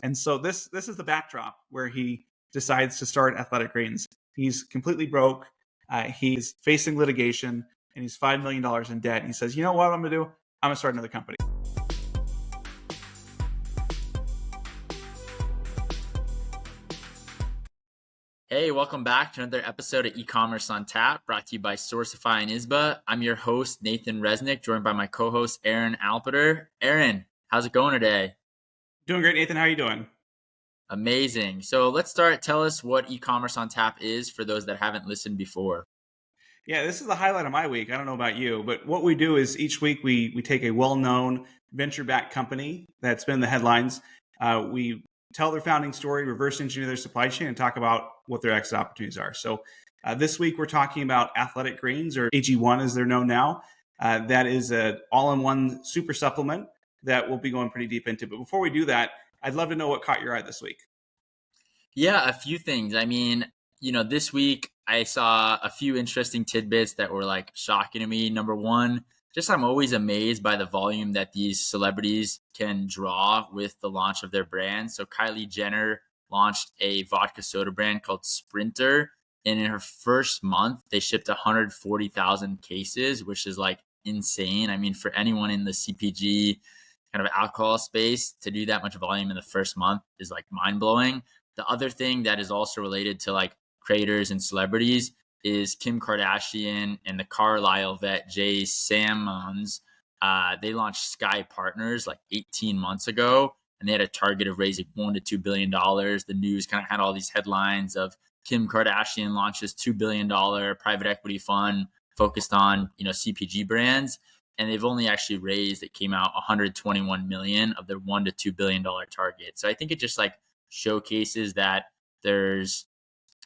And so this is the backdrop where he decides to start Athletic Greens. He's completely broke. He's facing litigation, and he's $5 million in debt. And he says, you know what I'm going to do? I'm going to start another company. Hey, welcome back to another episode of Ecommerce On Tap, brought to you by Sourcify and ISBA. I'm your host, Nathan Resnick, joined by my co-host, Aaron Alpeter. Aaron, how's it going today? Doing great, Nathan. How are you doing? Amazing. So let's start. Tell us what Ecommerce On Tap is for those that haven't listened before. Yeah, this is the highlight of my week. I don't know about you, but what we do is each week we take a well-known venture-backed company that's been in the headlines. We tell their founding story, reverse engineer their supply chain, and talk about what their exit opportunities are. So this week we're talking about Athletic Greens, or AG1 as they're known now. That is an all-in-one super supplement that we'll be going pretty deep into. But before we do that, I'd love to know what caught your eye this week. Yeah, a few things. I mean, this week I saw a few interesting tidbits that were like shocking to me. Number one, just I'm always amazed by the volume that these celebrities can draw with the launch of their brand. So Kylie Jenner launched a vodka soda brand called Sprinter. And in her first month, they shipped 140,000 cases, which is like insane. I mean, for anyone in the CPG kind of alcohol space to do that much volume in the first month is like mind blowing. The other thing that is also related to like creators and celebrities is Kim Kardashian and the Carlisle vet Jay Sammons. They launched Sky Partners like 18 months ago, and they had a target of raising $1 to $2 billion. The news kind of had all these headlines of Kim Kardashian launches $2 billion private equity fund focused on, CPG brands. And they've only actually raised, it came out 121 million of their $1 to $2 billion target. So I think it just like showcases that there's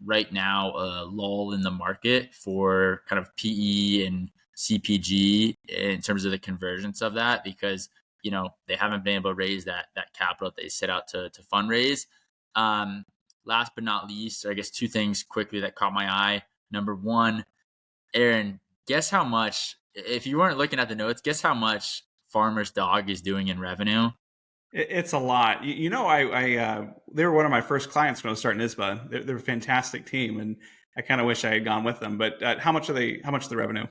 right now a lull in the market for kind of PE and CPG in terms of the convergence of that, because they haven't been able to raise that capital that they set out to fundraise. Last but not least, I guess two things quickly that caught my eye. Number one, Aaron, guess how much, if you weren't looking at the notes, guess how much Farmer's Dog is doing in revenue? It's a lot. I they were one of my first clients when I was starting ISBA. They're a fantastic team, and I kind of wish I had gone with them. But how much are they? How much is the revenue?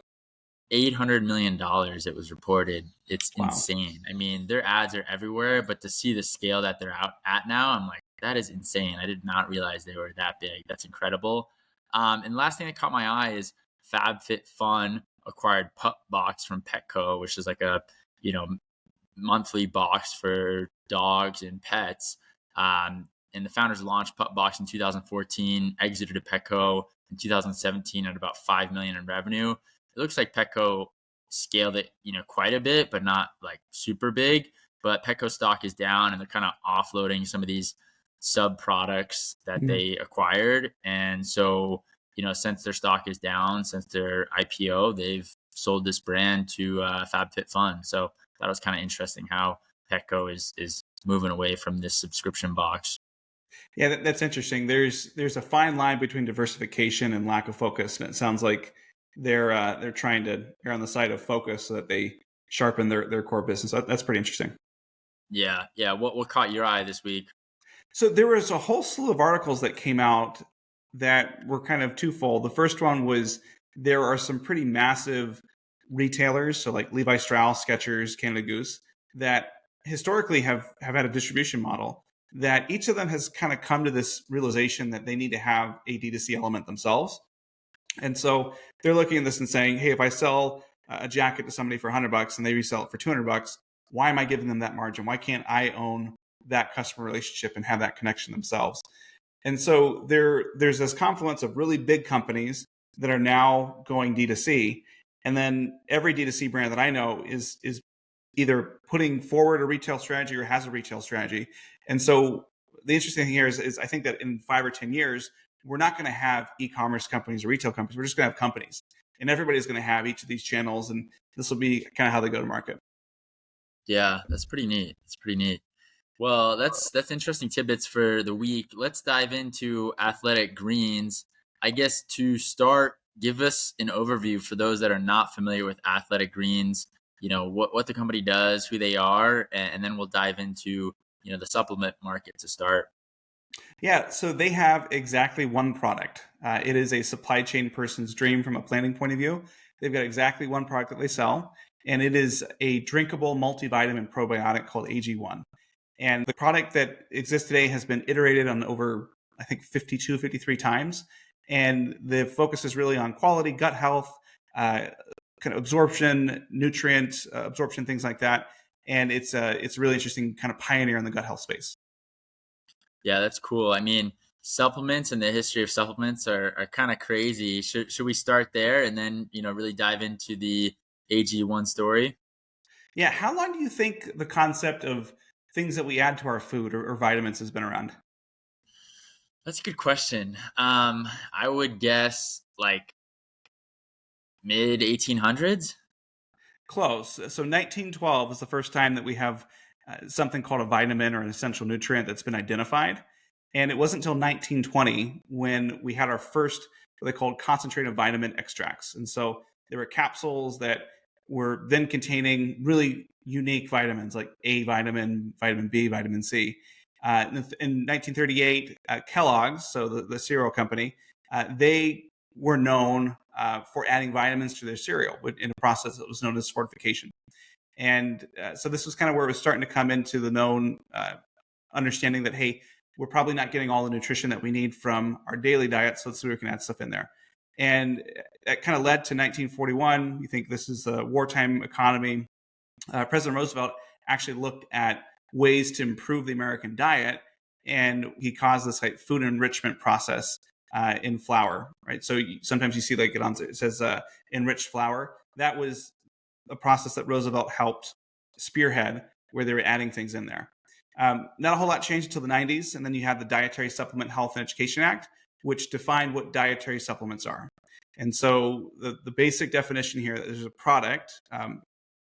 $800 million. It was reported. It's Wow. insane. I mean, their ads are everywhere, but to see the scale that they're out at now, I'm like, that is insane. I did not realize they were that big. That's incredible. And last thing that caught my eye is FabFitFun acquired Pup Box from Petco, which is like a monthly box for dogs and pets. And the founders launched Pup Box in 2014, exited to Petco in 2017 at about $5 million in revenue. It looks like Petco scaled it, quite a bit, but not like super big. But Petco stock is down, and they're kind of offloading some of these sub products that they acquired. And so, since their stock is down, since their IPO, they've sold this brand to FabFitFun. So that was kind of interesting how Petco is moving away from this subscription box. Yeah, that's interesting. There's a fine line between diversification and lack of focus, and it sounds like they're trying to err on the side of focus so that they sharpen their core business. That's pretty interesting. Yeah. What caught your eye this week? So there was a whole slew of articles that came out that were kind of twofold. The first one was there are some pretty massive retailers, so like Levi Strauss, Skechers, Canada Goose, that historically have had a distribution model that each of them has kind of come to this realization that they need to have a D2C element themselves. And so they're looking at this and saying, hey, if I sell a jacket to somebody for $100 and they resell it for $200, why am I giving them that margin? Why can't I own that customer relationship and have that connection themselves? And so there's this confluence of really big companies that are now going D2C. And then every D2C brand that I know is either putting forward a retail strategy or has a retail strategy. And so the interesting thing here is I think that in 5 or 10 years, we're not going to have e-commerce companies or retail companies. We're just going to have companies. And everybody's going to have each of these channels. And this will be kind of how they go to market. Yeah, that's pretty neat. Well, that's interesting tidbits for the week. Let's dive into Athletic Greens. I guess to start, give us an overview for those that are not familiar with Athletic Greens, what the company does, who they are, and then we'll dive into, the supplement market to start? Yeah, so they have exactly one product. It is a supply chain person's dream from a planning point of view. They've got exactly one product that they sell, and it is a drinkable multivitamin probiotic called AG1. And the product that exists today has been iterated on over, I think, 52, 53 times. And the focus is really on quality, gut health, kind of absorption, nutrient absorption, things like that. And it's a really interesting kind of pioneer in the gut health space. Yeah, that's cool. I mean, supplements and the history of supplements are kind of crazy. Should we start there and then, really dive into the AG1 story? Yeah, how long do you think the concept of things that we add to our food or vitamins has been around? That's a good question. I would guess like mid 1800s. Close. So 1912 is the first time that we have something called a vitamin or an essential nutrient that's been identified. And it wasn't until 1920 when we had our first what they called concentrated vitamin extracts. And so there were capsules that were then containing really unique vitamins like A vitamin, vitamin B, vitamin C. In 1938, Kellogg's, so the cereal company, they were known for adding vitamins to their cereal in a process that was known as fortification. And so this was kind of where it was starting to come into the known understanding that, hey, we're probably not getting all the nutrition that we need from our daily diet, so let's see if we can add stuff in there. And that kind of led to 1941. You think this is a wartime economy. President Roosevelt actually looked at ways to improve the American diet, and he caused this like food enrichment process in flour, right? So sometimes you see like it says enriched flour. That was a process that Roosevelt helped spearhead, where they were adding things in there. Not a whole lot changed until the 90s, and then you have the Dietary Supplement Health and Education Act, which defined what dietary supplements are. And so the basic definition here is a product,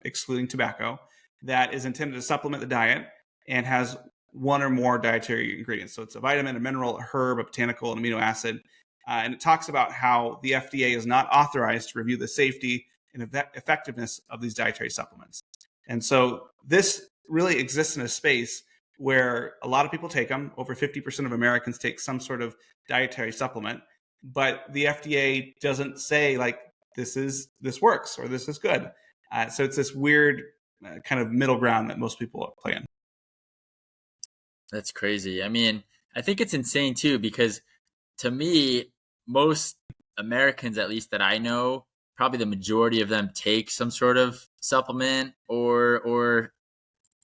excluding tobacco, that is intended to supplement the diet and has one or more dietary ingredients. So it's a vitamin, a mineral, a herb, a botanical, an amino acid. And it talks about how the FDA is not authorized to review the safety and effectiveness of these dietary supplements. And so this really exists in a space where a lot of people take them. Over 50% of Americans take some sort of dietary supplement, but the FDA doesn't say like this works or this is good. So it's this weird kind of middle ground that most people play in. That's crazy. I mean, I think it's insane too, because to me, most Americans, at least that I know, probably the majority of them take some sort of supplement or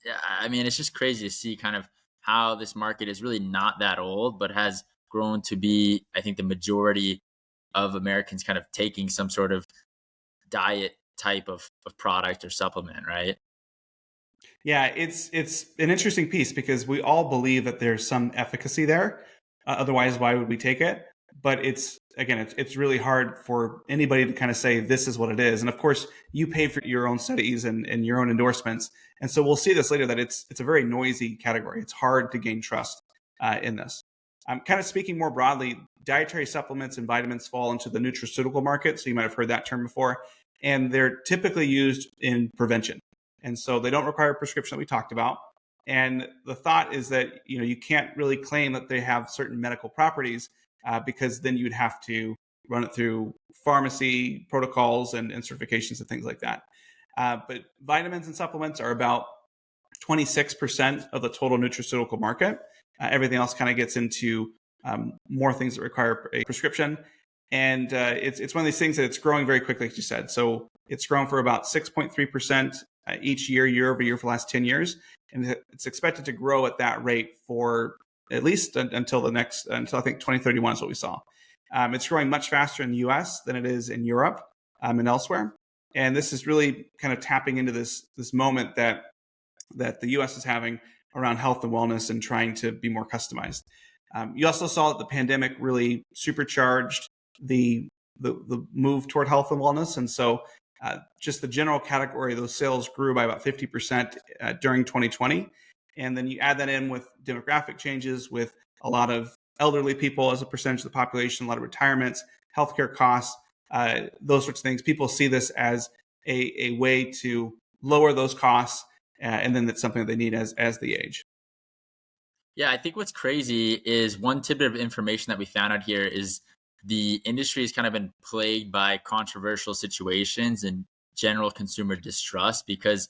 yeah, I mean, it's just crazy to see kind of how this market is really not that old, but has grown to be, I think, the majority of Americans kind of taking some sort of diet type of product or supplement, right? Yeah, it's an interesting piece because we all believe that there's some efficacy there. Otherwise, why would we take it? But it's really hard for anybody to kind of say this is what it is. And of course, you pay for your own studies and your own endorsements. And so we'll see this later that it's a very noisy category. It's hard to gain trust in this. I'm kind of speaking more broadly. Dietary supplements and vitamins fall into the nutraceutical market. So you might have heard that term before, and they're typically used in prevention. And so they don't require a prescription that we talked about. And the thought is that you can't really claim that they have certain medical properties because then you'd have to run it through pharmacy protocols and certifications and things like that. But vitamins and supplements are about 26% of the total nutraceutical market. Everything else kind of gets into more things that require a prescription. And it's one of these things that it's growing very quickly, as you said. So it's grown for about 6.3% each year over year for the last 10 years. And it's expected to grow at that rate for at least until I think 2031 is what we saw. It's growing much faster in the US than it is in Europe and elsewhere. And this is really kind of tapping into this moment that the US is having around health and wellness and trying to be more customized. You also saw that the pandemic really supercharged the move toward health and wellness. And so just the general category, those sales grew by about 50% during 2020. And then you add that in with demographic changes, with a lot of elderly people as a percentage of the population, a lot of retirements, healthcare costs, those sorts of things. People see this as a way to lower those costs, and then that's something that they need as they age. Yeah, I think what's crazy is one tidbit of information that we found out here is the industry has kind of been plagued by controversial situations and general consumer distrust because,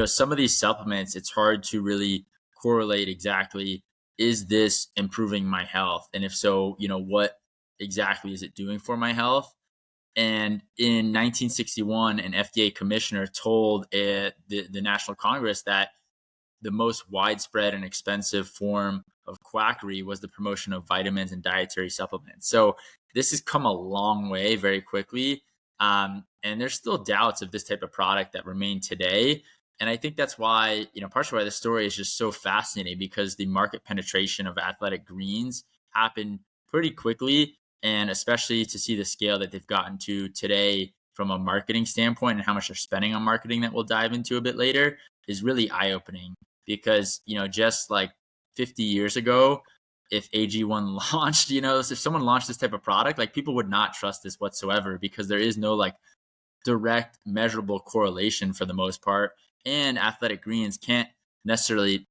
some of these supplements, it's hard to really correlate exactly, is this improving my health? And if so, what exactly is it doing for my health? And in 1961, an FDA commissioner told the National Congress that the most widespread and expensive form of quackery was the promotion of vitamins and dietary supplements. So this has come a long way very quickly. And there's still doubts of this type of product that remain today. And I think that's why, partially why this story is just so fascinating because the market penetration of athletic greens happened pretty quickly. And especially to see the scale that they've gotten to today from a marketing standpoint and how much they're spending on marketing that we'll dive into a bit later is really eye opening because just like 50 years ago, if AG1 launched, if someone launched this type of product, like people would not trust this whatsoever because there is no like direct measurable correlation for the most part, and athletic greens can't necessarily,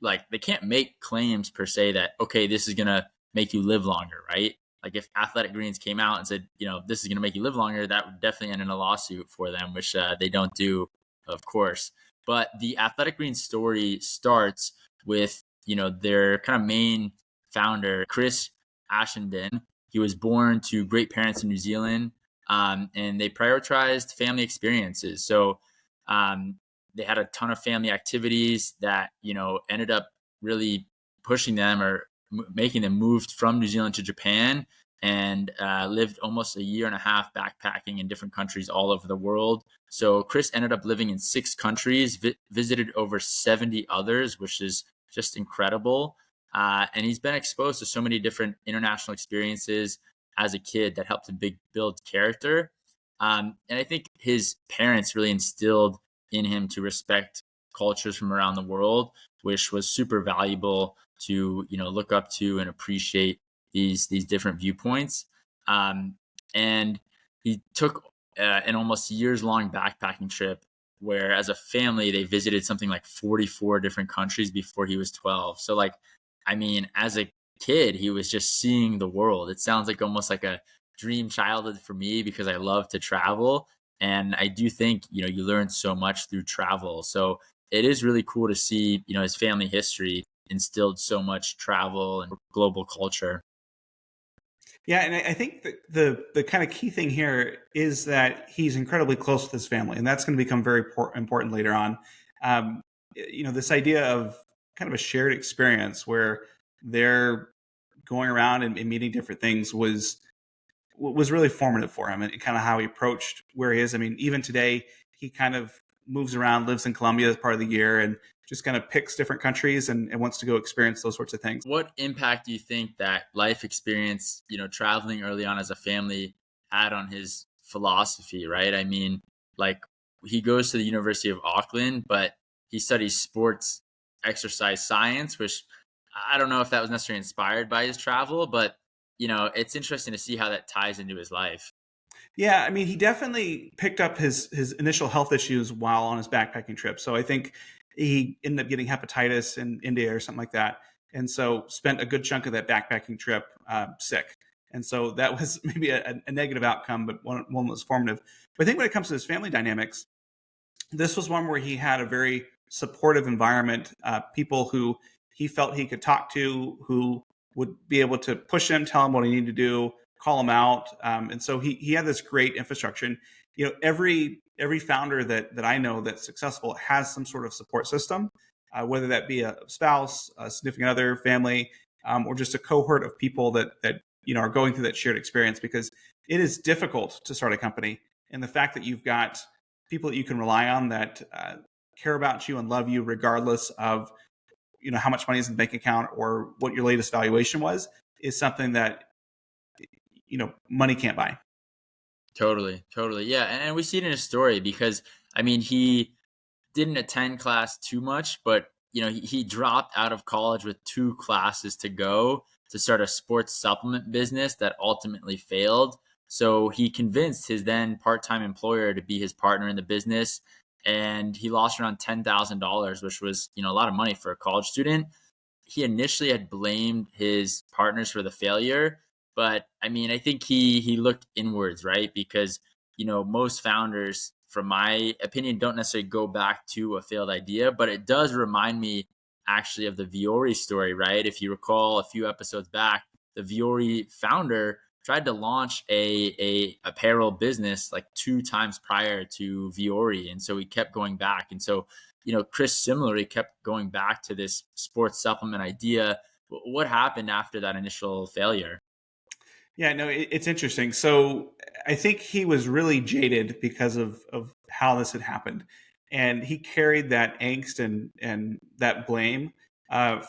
like, they can't make claims per se that, okay, this is gonna make you live longer, right? Like if athletic greens came out and said, this is gonna make you live longer, that would definitely end in a lawsuit for them, which they don't do, of course. But the athletic greens story starts with, their kind of main founder, Chris Ashenden. He was born to great parents in New Zealand, and they prioritized family experiences. So um, they had a ton of family activities that ended up really pushing them or making them moved from New Zealand to Japan and lived almost a year and a half backpacking in different countries all over the world. So Chris ended up living in 6 countries, visited over 70 others, which is just incredible. And he's been exposed to so many different international experiences as a kid that helped him build character. And I think his parents really instilled in him to respect cultures from around the world, which was super valuable to look up to and appreciate these different viewpoints. And he took an almost years long backpacking trip where, as a family, they visited something like 44 different countries before he was 12. So, like, I mean, as a kid, he was just seeing the world. It sounds like almost like a dream childhood for me because I love to travel. And I do think, you learn so much through travel. So it is really cool to see, his family history instilled so much travel and global culture. Yeah, and I think that the kind of key thing here is that he's incredibly close with his family, and that's going to become very important later on. This idea of kind of a shared experience where they're going around and meeting different things was really formative for him, and kind of how he approached where he is. I mean, even today, he kind of moves around, lives in Colombia as part of the year, and just kind of picks different countries and wants to go experience those sorts of things. What impact do you think that life experience, traveling early on as a family had on his philosophy, right? I mean, like, he goes to the University of Auckland, but he studies sports exercise science, which I don't know if that was necessarily inspired by his travel, but it's interesting to see how that ties into his life. Yeah, I mean, he definitely picked up his initial health issues while on his backpacking trip. So I think he ended up getting hepatitis in India or something like that, and so spent a good chunk of that backpacking trip sick. And so that was maybe a negative outcome, but one was formative. But I think when it comes to his family dynamics, this was one where he had a very supportive environment, people who he felt he could talk to, who would be able to push him, tell him what he needed to do, call him out, and so he had this great infrastructure. And every founder that I know that's successful has some sort of support system, whether that be a spouse, a significant other, family, or just a cohort of people that are going through that shared experience, because it is difficult to start a company, and the fact that you've got people that you can rely on that care about you and love you regardless of how much money is in the bank account or what your latest valuation was, is something that money can't buy. Totally, totally. Yeah. And we see it in his story because, I mean, he didn't attend class too much, but he dropped out of college with 2 classes to go to start a sports supplement business that ultimately failed. So he convinced his then part-time employer to be his partner in the business, and he lost around $10,000, which was a lot of money for a college student. he initially had blamed his partners for the failure, but I mean, I think he looked inwards, right? Because most founders, from my opinion, don't necessarily go back to a failed idea, but it does remind me actually of the Viore story, right? If you recall a few episodes back, the Viore founder tried to launch a apparel business like 2 times prior to Viore, and so he kept going back. And so, Chris similarly kept going back to this sports supplement idea. What happened after that initial failure? Yeah, no, it's interesting. So I think he was really jaded because of how this had happened, and he carried that angst and that blame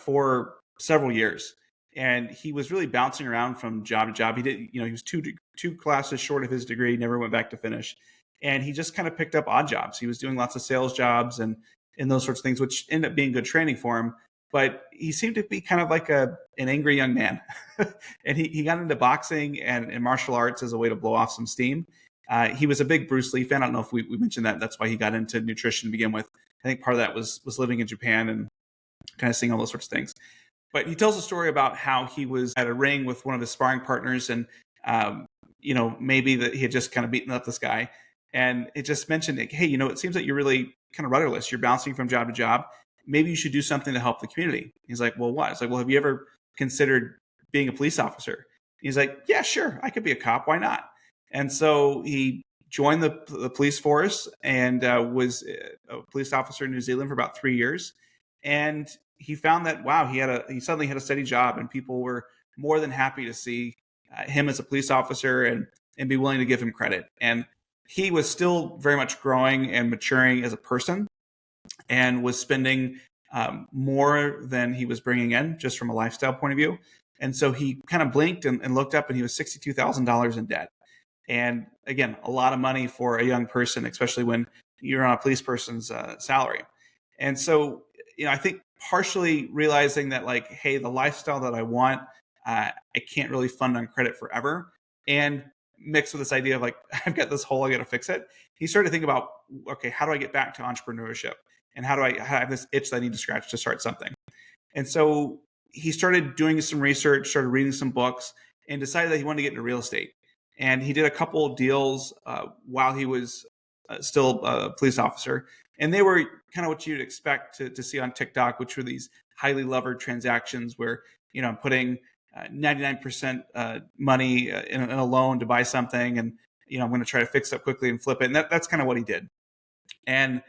for several years. And he was really bouncing around from job to job. He did, he was two classes short of his degree, never went back to finish, and he just kind of picked up odd jobs. He was doing lots of sales jobs and those sorts of things, which ended up being good training for him. But he seemed to be kind of like an angry young man. And he got into boxing and martial arts as a way to blow off some steam. He was a big Bruce Lee fan. I don't know if we mentioned that. That's why he got into nutrition to begin with. I think part of that was living in Japan and kind of seeing all those sorts of things. But he tells a story about how he was at a ring with one of his sparring partners, and maybe that he had just kind of beaten up this guy, and it just mentioned, like, hey, it seems like you're really kind of rudderless. You're bouncing from job to job. Maybe you should do something to help the community. He's like, well, what? It's like, well, have you ever considered being a police officer? He's like, yeah, sure, I could be a cop. Why not? And so he joined the police force and was a police officer in New Zealand for about 3 years. And he found that, wow, he suddenly had a steady job, and people were more than happy to see him as a police officer and be willing to give him credit. And he was still very much growing and maturing as a person, and was spending more than he was bringing in, just from a lifestyle point of view. And so he kind of blinked and looked up, and he was $62,000 in debt. And again, a lot of money for a young person, especially when you're on a police person's salary. And so, I think partially realizing that, like, hey, the lifestyle that I want, I can't really fund on credit forever. And mixed with this idea of, like, I've got this hole, I got to fix it. He started to think about, okay, how do I get back to entrepreneurship? And how do I have this itch that I need to scratch to start something? And so he started doing some research, started reading some books, and decided that he wanted to get into real estate. And he did a couple of deals while he was still a police officer. And they were kind of what you'd expect to see on TikTok, which were these highly levered transactions where, I'm putting 99% money in a loan to buy something. And, I'm going to try to fix it quickly and flip it. And that's kind of what he did. And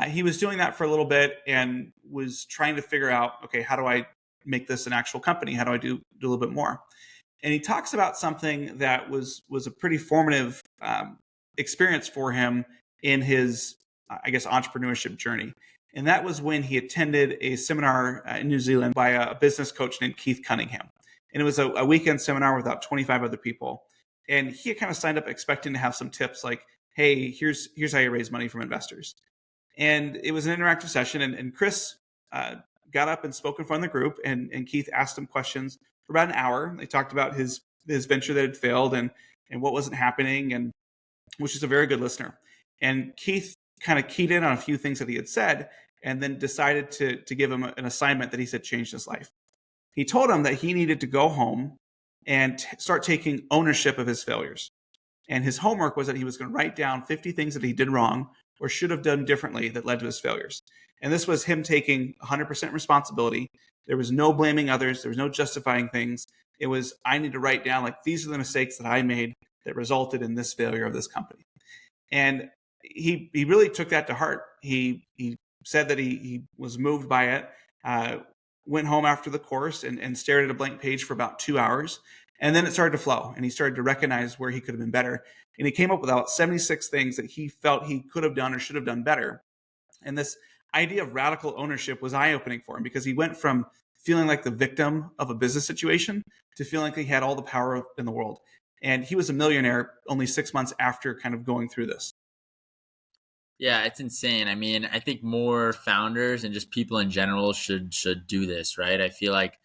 he was doing that for a little bit and was trying to figure out, okay, how do I make this an actual company? How do I do a little bit more? And he talks about something that was a pretty formative experience for him in his, I guess, entrepreneurship journey. And that was when he attended a seminar in New Zealand by a business coach named Keith Cunningham. And it was a weekend seminar with about 25 other people. And he had kind of signed up expecting to have some tips like, hey, here's how you raise money from investors. And it was an interactive session. And Chris got up and spoke in front of the group. And Keith asked him questions for about an hour. They talked about his venture that had failed and what wasn't happening, and which is a very good listener. And Keith kind of keyed in on a few things that he had said, and then decided to give him an assignment that he said changed his life. He told him that he needed to go home and start taking ownership of his failures. And his homework was that he was going to write down 50 things that he did wrong or should have done differently that led to his failures. And this was him taking 100% responsibility. There was no blaming others. There was no justifying things. It was, I need to write down, like, these are the mistakes that I made that resulted in this failure of this company. And he really took that to heart. He said that he was moved by it, went home after the course and stared at a blank page for about 2 hours. And then it started to flow, and he started to recognize where he could have been better. And he came up with about 76 things that he felt he could have done or should have done better. And this idea of radical ownership was eye-opening for him, because he went from feeling like the victim of a business situation to feeling like he had all the power in the world. And he was a millionaire only 6 months after kind of going through this. Yeah, it's insane. I mean, I think more founders and just people in general should do this, right? I feel like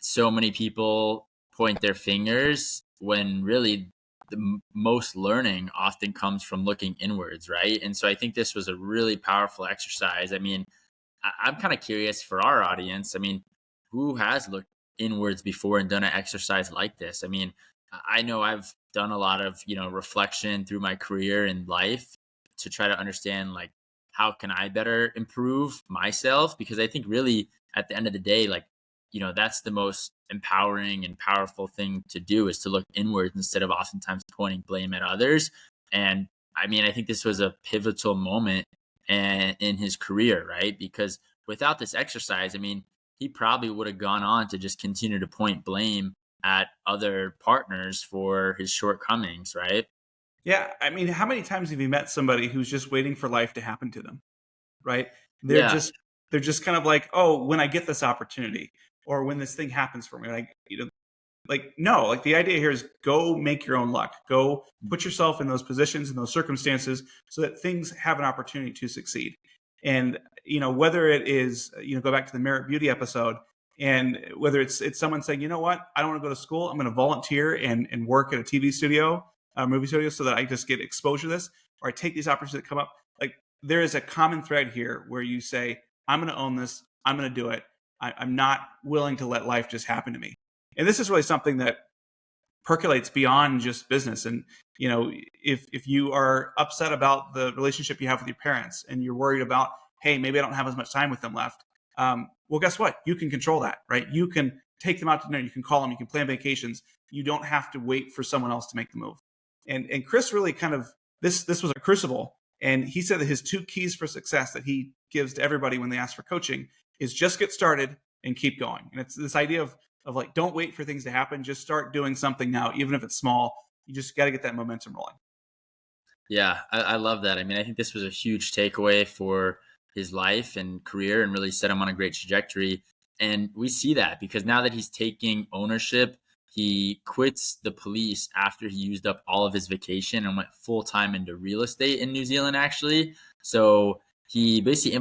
so many people point their fingers when really the most learning often comes from looking inwards, right? And so I think this was a really powerful exercise. I mean, I'm kind of curious for our audience. I mean, who has looked inwards before and done an exercise like this? I mean, I know I've done a lot of, reflection through my career and life to try to understand like how can I better improve myself? Because I think really at the end of the day, like, that's the most empowering and powerful thing to do is to look inwards instead of oftentimes pointing blame at others. And I mean, I think this was a pivotal moment in his career, right? Because without this exercise, I mean, he probably would have gone on to just continue to point blame at other partners for his shortcomings, right? Yeah, I mean, how many times have you met somebody who's just waiting for life to happen to them, right? They're Yeah. just they're just kind of like, oh, when I get this opportunity, or when this thing happens for me, like no, like the idea here is go make your own luck, go put yourself in those positions in those circumstances so that things have an opportunity to succeed. And whether it is, go back to the Merit Beauty episode, and whether it's someone saying, you know what, I don't want to go to school, I'm going to volunteer and work at a TV studio, a movie studio, so that I just get exposure to this, or I take these opportunities that come up. Like there is a common thread here where you say, I'm going to own this, I'm going to do it, I'm not willing to let life just happen to me. And this is really something that percolates beyond just business. And if you are upset about the relationship you have with your parents, and you're worried about, hey, maybe I don't have as much time with them left, well, guess what, you can control that, right? You can take them out to dinner, you can call them, you can plan vacations. You don't have to wait for someone else to make the move. And Chris really kind of, this was a crucible. And he said that his two keys for success that he gives to everybody when they ask for coaching is just get started and keep going. And it's this idea of like, don't wait for things to happen. Just start doing something now, even if it's small. You just got to get that momentum rolling. Yeah, I love that. I mean, I think this was a huge takeaway for his life and career and really set him on a great trajectory. And we see that because now that he's taking ownership, he quits the police after he used up all of his vacation and went full time into real estate in New Zealand, actually. So he basically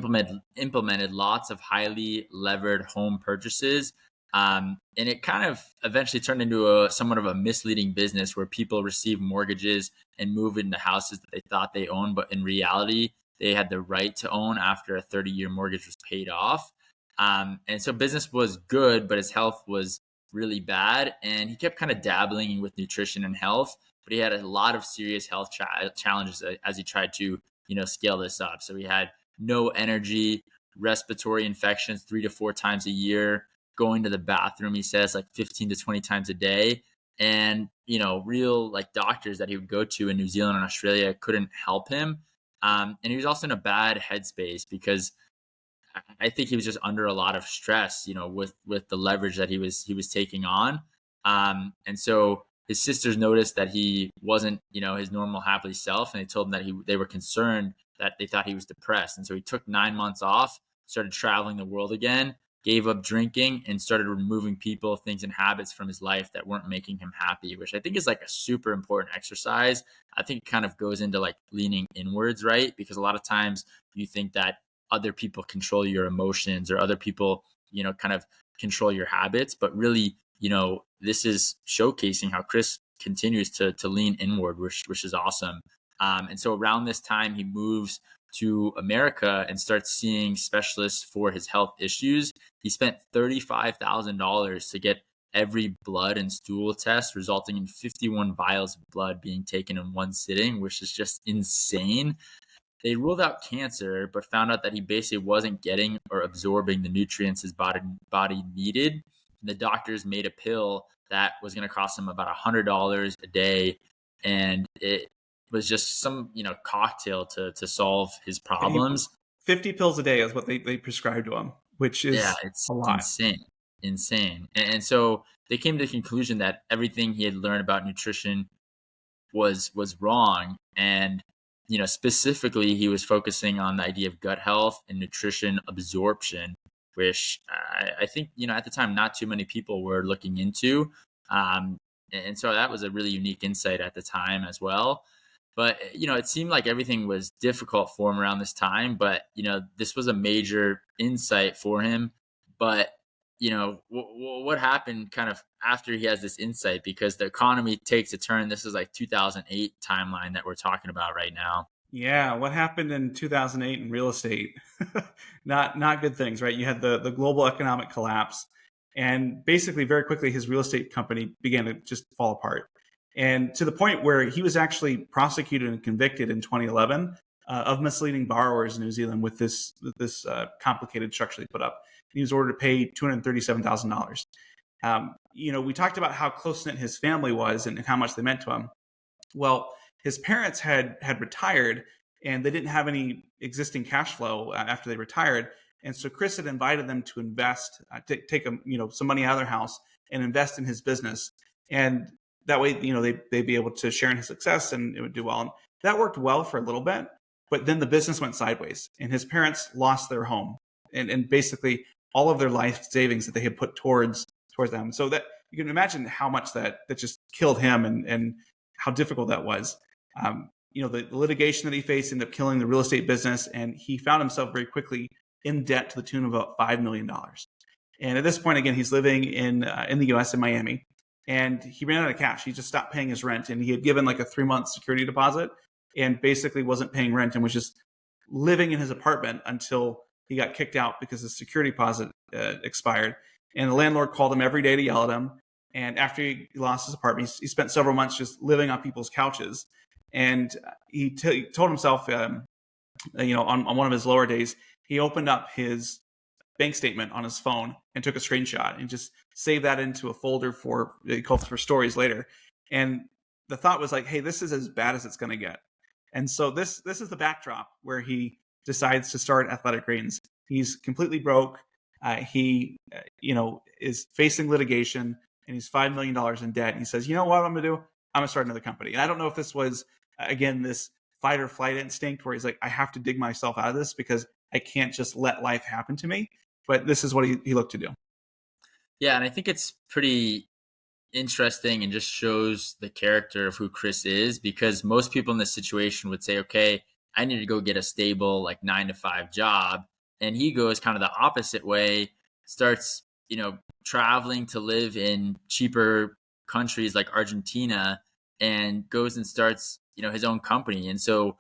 implemented lots of highly levered home purchases. And it kind of eventually turned into somewhat of a misleading business where people receive mortgages and move into houses that they thought they owned, but in reality, they had the right to own after a 30-year mortgage was paid off. And so business was good, but his health was really bad. And he kept kind of dabbling with nutrition and health, but he had a lot of serious health challenges as he tried to, scale this up. So he had no energy, respiratory infections 3 to 4 times a year, going to the bathroom, he says, like 15 to 20 times a day. And, real like doctors that he would go to in New Zealand and Australia couldn't help him. And he was also in a bad headspace because I think he was just under a lot of stress, with the leverage that he was taking on. And so his sisters noticed that he wasn't, his normal happy self, and they told him that they were concerned that they thought he was depressed. And so he took 9 months off, started traveling the world again, gave up drinking, and started removing people, things, and habits from his life that weren't making him happy, which I think is like a super important exercise. I think it kind of goes into like leaning inwards, right? Because a lot of times you think that other people control your emotions or other people, kind of control your habits. But really, this is showcasing how Chris continues to lean inward, which is awesome. And so around this time, he moves to America and starts seeing specialists for his health issues. He spent $35,000 to get every blood and stool test, resulting in 51 vials of blood being taken in one sitting, which is just insane. They ruled out cancer, but found out that he basically wasn't getting or absorbing the nutrients his body needed. And the doctors made a pill that was going to cost him about $100 a day, and it was just some cocktail to solve his He, problems. 50 pills a day is what they prescribe to him, which Yeah, is it's a lot. insane. And so they came to the conclusion that everything he had learned about nutrition was wrong. And specifically he was focusing on the idea of gut health and nutrition absorption, which I think at the time not too many people were looking into. And so that was a really unique insight at the time as well. But it seemed like everything was difficult for him around this time, but this was a major insight for him. But what happened kind of after he has this insight, because the economy takes a turn. This is like 2008 timeline that we're talking about right now. Yeah, what happened in 2008 in real estate? Not good things, right? You had the global economic collapse, And basically, very quickly, his real estate company began to just fall apart. And to the point where he was actually prosecuted and convicted in 2011 of misleading borrowers in New Zealand with this complicated structure they put up. He was ordered to pay $237,000. We talked about how close-knit his family was and how much they meant to him. Well, his parents had retired, and they didn't have any existing cash flow after they retired. And so Chris had invited them to invest, take some money out of their house and invest in his business. And that way, they'd be able to share in his success and it would do well. And that worked well for a little bit, but then the business went sideways and his parents lost their home and basically all of their life savings that they had put towards them. So that you can imagine how much that just killed him and how difficult that was. The litigation that he faced ended up killing the real estate business, and he found himself very quickly in debt to the tune of about $5 million. And at this point, again, he's living in the US in Miami, and he ran out of cash. He just stopped paying his rent, and he had given like a 3-month security deposit and basically wasn't paying rent and was just living in his apartment until he got kicked out because his security deposit expired. And the landlord called him every day to yell at him. And after he lost his apartment, he spent several months just living on people's couches. And he told himself, on one of his lower days, he opened up his bank statement on his phone and took a screenshot and just saved that into a folder for stories later. And the thought was like, hey, this is as bad as it's going to get. And so this is the backdrop where he decides to start Athletic Greens. He's completely broke. He is facing litigation, and he's $5 million in debt. And he says, you know what I'm going to do? I'm going to start another company. And I don't know if this was, again, this fight or flight instinct where he's like, I have to dig myself out of this because I can't just let life happen to me. But this is what he looked to do. Yeah, and I think it's pretty interesting and just shows the character of who Chris is, because most people in this situation would say, okay, I need to go get a stable 9-to-5 job. And he goes kind of the opposite way, starts, traveling to live in cheaper countries like Argentina, and goes and starts, his own company. And so,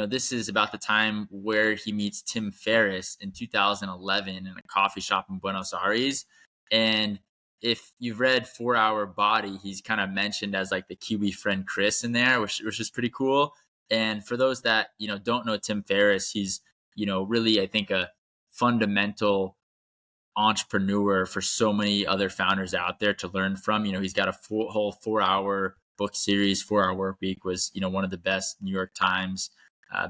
this is about the time where he meets Tim Ferriss in 2011 in a coffee shop in Buenos Aires. And if you've read 4 Hour Body, he's kind of mentioned as like the Kiwi friend Chris in there, which is pretty cool. And for those that, don't know Tim Ferriss, he's, really, I think, a fundamental entrepreneur for so many other founders out there to learn from. He's got a whole 4-hour book series. 4 Hour Workweek was, one of the best New York Times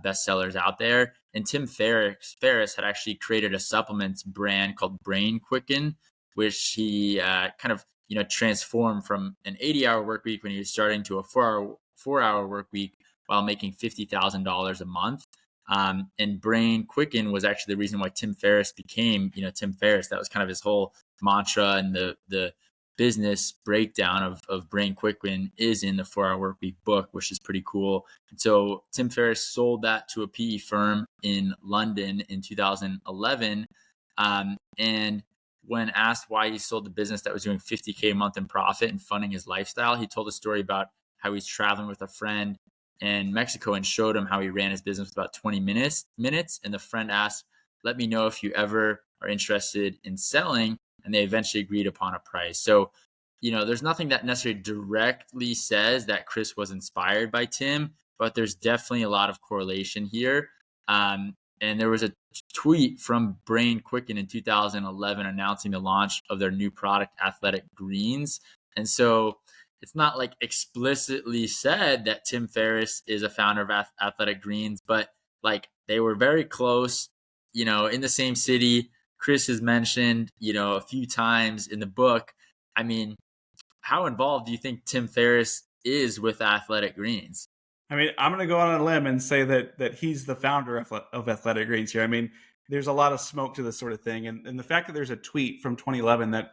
bestsellers out there. And Tim Ferriss had actually created a supplements brand called Brain Quicken, which he kind of, transformed from an 80-hour work week when he was starting to a 4-hour work week while making $50,000 a month. And Brain Quicken was actually the reason why Tim Ferriss became, Tim Ferriss. That was kind of his whole mantra, and the business breakdown of Brain Quicken is in the 4-Hour Workweek book, which is pretty cool. And so Tim Ferriss sold that to a PE firm in London in 2011. And when asked why he sold the business that was doing $50K a month in profit and funding his lifestyle, he told a story about how he's traveling with a friend in Mexico and showed him how he ran his business with about 20 minutes. And the friend asked, let me know if you ever are interested in selling. And they eventually agreed upon a price. So, there's nothing that necessarily directly says that Chris was inspired by Tim, but there's definitely a lot of correlation here. And there was a tweet from Brain Quicken in 2011 announcing the launch of their new product, Athletic Greens. And so it's not like explicitly said that Tim Ferriss is a founder of Athletic Greens, but like they were very close, in the same city. Chris has mentioned, a few times in the book. I mean, how involved do you think Tim Ferriss is with Athletic Greens? I mean, I'm going to go on a limb and say that he's the founder of Athletic Greens here. I mean, there's a lot of smoke to this sort of thing. And the fact that there's a tweet from 2011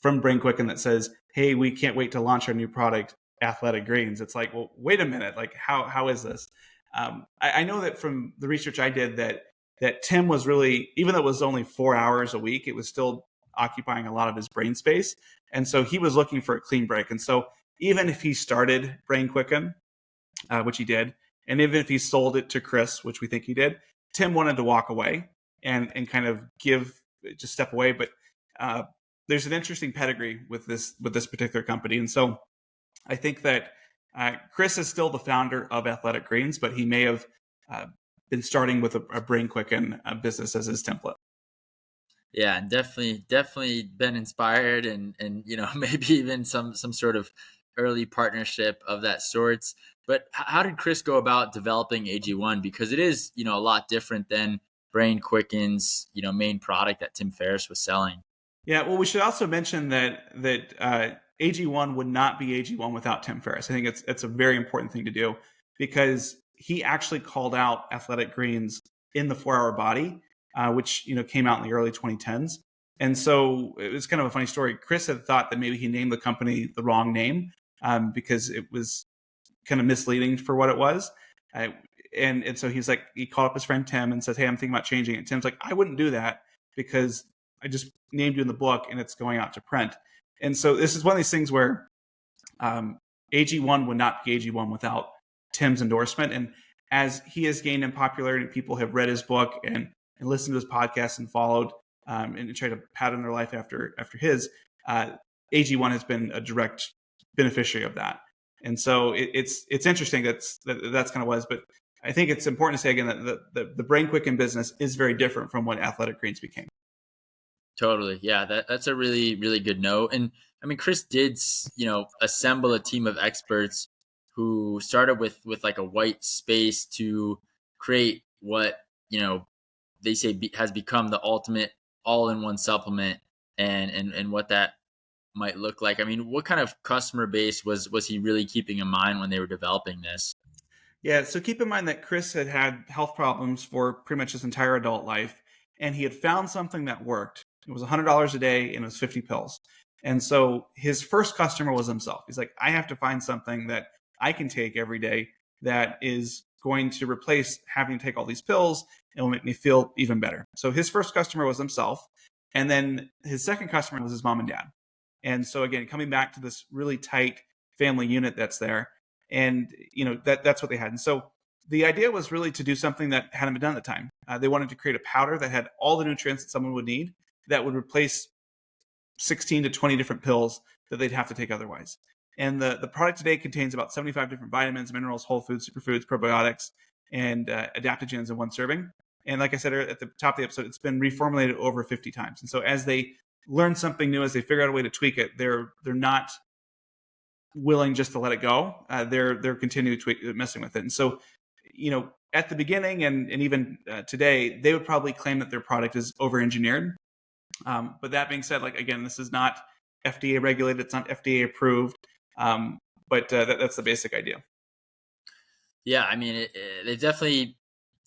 from Brain Quicken that says, hey, we can't wait to launch our new product, Athletic Greens. It's like, well, wait a minute. Like, how is this? I know that from the research I did that Tim was really, even though it was only 4 hours a week, it was still occupying a lot of his brain space. And so he was looking for a clean break. And so even if he started Brain Quicken, which he did, and even if he sold it to Chris, which we think he did, Tim wanted to walk away and kind of just step away. But there's an interesting pedigree with this particular company, and so I think that Chris is still the founder of Athletic Greens, but he may have been starting with a Brain Quicken business as his template. Yeah, definitely been inspired, and maybe even some sort of early partnership of that sorts. But how did Chris go about developing AG1? Because it is a lot different than Brain Quicken's main product that Tim Ferriss was selling. Yeah, well, we should also mention that AG1 would not be AG1 without Tim Ferriss. I think it's a very important thing to do because he actually called out Athletic Greens in the 4 Hour Body, which came out in the early 2010s. And so it was kind of a funny story. Chris had thought that maybe he named the company the wrong name because it was kind of misleading for what it was. And so he's like, he called up his friend Tim and says, "Hey, I'm thinking about changing it." Tim's like, "I wouldn't do that because I just named you in the book and it's going out to print." And so this is one of these things where AG1 would not be AG1 without Tim's endorsement. And as he has gained in popularity, people have read his book and listened to his podcast and followed and tried to pattern their life after his. AG1 has been a direct beneficiary of that. And so it's interesting that's kind of was, but I think it's important to say again that the Brain Quicken business is very different from what Athletic Greens became. Totally. Yeah, that's a really, really good note. And I mean, Chris did, assemble a team of experts who started with like a white space to create what, they say has become the ultimate all-in-one supplement and what that might look like. I mean, what kind of customer base was he really keeping in mind when they were developing this? Yeah, so keep in mind that Chris had had health problems for pretty much his entire adult life, and he had found something that worked. It was $100 a day, and it was 50 pills. And so his first customer was himself. He's like, I have to find something that I can take every day that is going to replace having to take all these pills. It will make me feel even better. So his first customer was himself. And then his second customer was his mom and dad. And so again, coming back to this really tight family unit that's there, and that's what they had. And so the idea was really to do something that hadn't been done at the time. They wanted to create a powder that had all the nutrients that someone would need that would replace 16 to 20 different pills that they'd have to take otherwise. And the product today contains about 75 different vitamins, minerals, whole foods, superfoods, probiotics, and adaptogens in one serving. And like I said at the top of the episode, it's been reformulated over 50 times. And so as they learn something new, as they figure out a way to tweak it, they're not willing just to let it go. They're continuing messing with it. And so, at the beginning and even today, they would probably claim that their product is over-engineered. But that being said, like, again, this is not FDA regulated. It's not FDA approved. But that's the basic idea. Yeah, I mean, they've definitely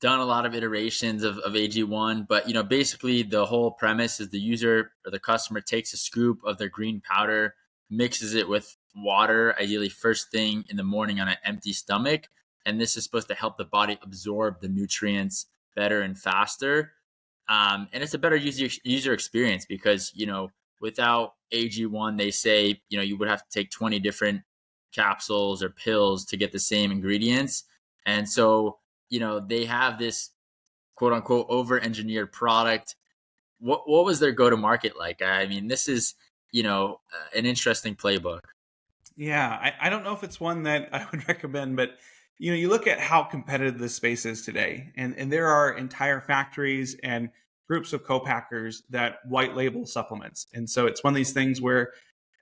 done a lot of iterations of AG1, but basically the whole premise is the user or the customer takes a scoop of their green powder, mixes it with water, ideally first thing in the morning on an empty stomach, and this is supposed to help the body absorb the nutrients better and faster. And it's a better user experience because without AG1, they say you would have to take 20 different capsules or pills to get the same ingredients, and so they have this quote unquote over engineered product. What was their go to market like? I mean, this is an interesting playbook. Yeah, I don't know if it's one that I would recommend, but you look at how competitive this space is today, and there are entire factories and groups of co-packers that white label supplements. And so it's one of these things where,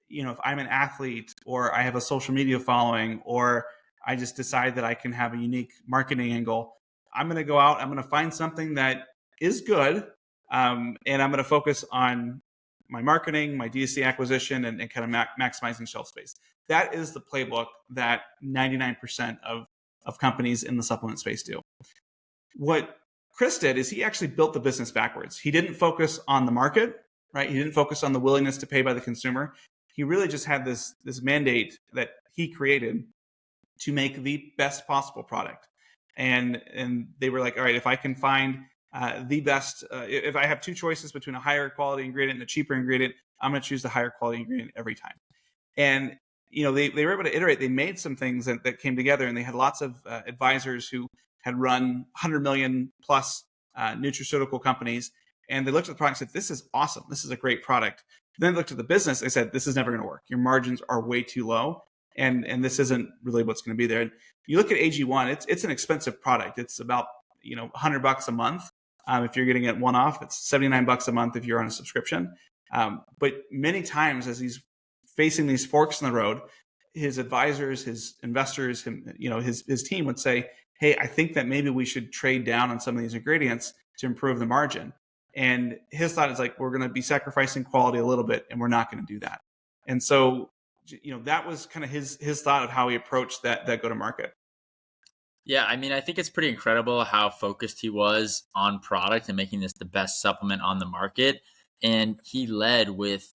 if I'm an athlete or I have a social media following, or I just decide that I can have a unique marketing angle, I'm going to go out, I'm going to find something that is good, and I'm going to focus on my marketing, my DSC acquisition, and kind of maximizing shelf space. That is the playbook that 99% of companies in the supplement space do. What Chris did is he actually built the business backwards. He didn't focus on the market, right? He didn't focus on the willingness to pay by the consumer. He really just had this mandate that he created to make the best possible product. And they were like, all right, if I can find the best, if I have two choices between a higher quality ingredient and a cheaper ingredient, I'm going to choose the higher quality ingredient every time. And they were able to iterate. They made some things that came together, and they had lots of advisors who had run 100 million plus nutraceutical companies. And they looked at the product and said, this is awesome. This is a great product. Then they looked at the business. They said, this is never going to work. Your margins are way too low. And this isn't really what's going to be there. And you look at AG1, it's an expensive product. It's about, $100 a month. If you're getting it one off, it's $79 a month if you're on a subscription. But many times as he's facing these forks in the road, his advisors, his investors, his team would say, hey, I think that maybe we should trade down on some of these ingredients to improve the margin. And his thought is like, we're going to be sacrificing quality a little bit, and we're not going to do that. And so, that was kind of his thought of how he approached that go-to-market. Yeah, I mean, I think it's pretty incredible how focused he was on product and making this the best supplement on the market. And he led with,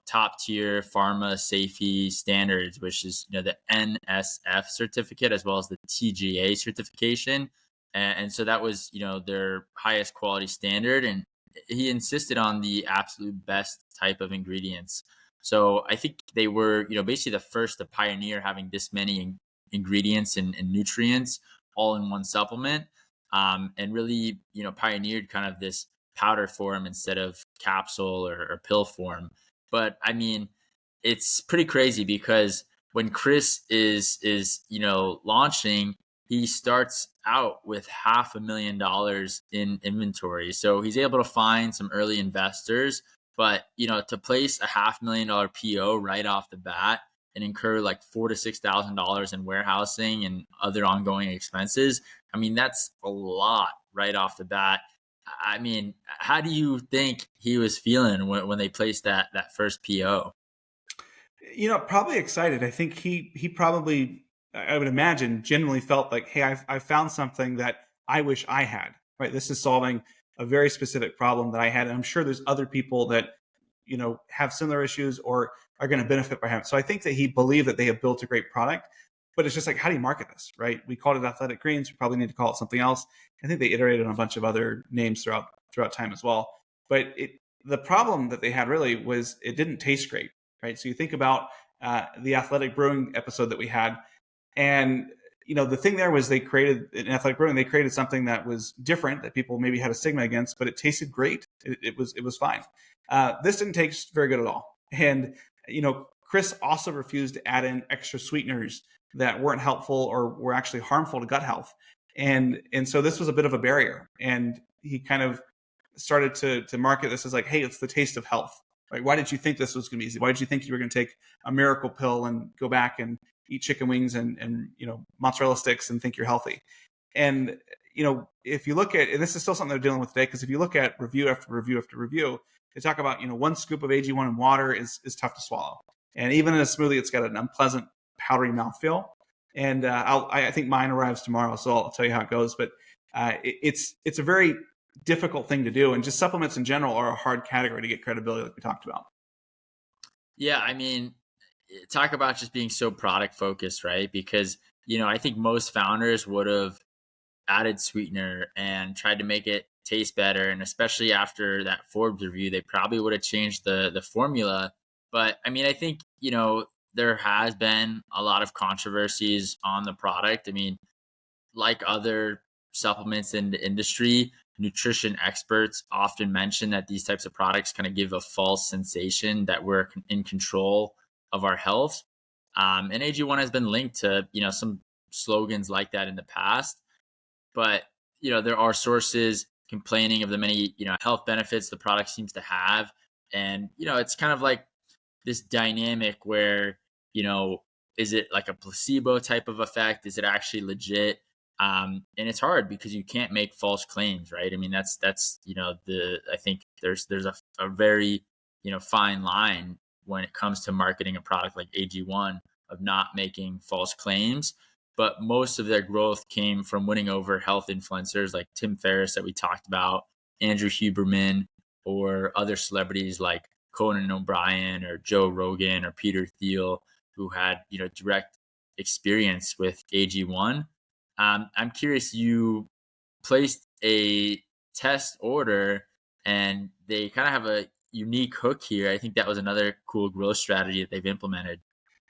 top tier pharma safety standards, which is, the NSF certificate as well as the TGA certification. And so that was, their highest quality standard. And he insisted on the absolute best type of ingredients. So I think they were, basically the first to pioneer having this many ingredients and nutrients all in one supplement, and really, pioneered kind of this powder form instead of capsule or pill form. But I mean, it's pretty crazy because when Chris is launching, he starts out with $500,000 in inventory. So he's able to find some early investors, but to place a $500,000 PO right off the bat and incur like $4,000 to $6,000 in warehousing and other ongoing expenses, I mean, that's a lot right off the bat. I mean, how do you think he was feeling when they placed that first PO? Probably excited. I think he probably, I would imagine, genuinely felt like, hey, I found something that I wish I had, right? This is solving a very specific problem that I had. And I'm sure there's other people that, have similar issues or are going to benefit by him. So I think that he believed that they have built a great product, but it's just like, how do you market this, right? We called it Athletic Greens. We probably need to call it something else. I think they iterated on a bunch of other names throughout time as well. But the problem that they had really was it didn't taste great, right? So you think about the Athletic Brewing episode that we had, and the thing there was they created in Athletic Brewing, they created something that was different that people maybe had a stigma against, but it tasted great. It was fine. This didn't taste very good at all. And Chris also refused to add in extra sweeteners that weren't helpful or were actually harmful to gut health. And so this was a bit of a barrier. And he kind of started to market this as like, hey, it's the taste of health. Right? Why did you think this was going to be easy? Why did you think you were going to take a miracle pill and go back and eat chicken wings and mozzarella sticks and think you're healthy? And if you look at, and this is still something they're dealing with today, because if you look at review after review after review, they talk about one scoop of AG1 in water is tough to swallow, and even in a smoothie, it's got an unpleasant powdery mouthfeel. And I think mine arrives tomorrow, so I'll tell you how it goes. But it's a very difficult thing to do, and just supplements in general are a hard category to get credibility, like we talked about. Yeah, I mean, talk about just being so product focused, right? Because I think most founders would have added sweetener and tried to make it taste better, and especially after that Forbes review, they probably would have changed the formula. But I mean, I think there has been a lot of controversies on the product. I mean, like other supplements in the industry, nutrition experts often mention that these types of products kind of give a false sensation that we're in control of our health. And AG1 has been linked to, some slogans like that in the past. But, there are sources complaining of the many, health benefits the product seems to have. And, it's kind of like this dynamic where, is it like a placebo type of effect? Is it actually legit? And it's hard because you can't make false claims, right? I mean, that's I think there's a very, fine line when it comes to marketing a product like AG1 of not making false claims. But most of their growth came from winning over health influencers like Tim Ferriss that we talked about, Andrew Huberman, or other celebrities like Conan O'Brien or Joe Rogan or Peter Thiel, who had, direct experience with AG1. I'm curious, you placed a test order and they kind of have a unique hook here. I think that was another cool growth strategy that they've implemented.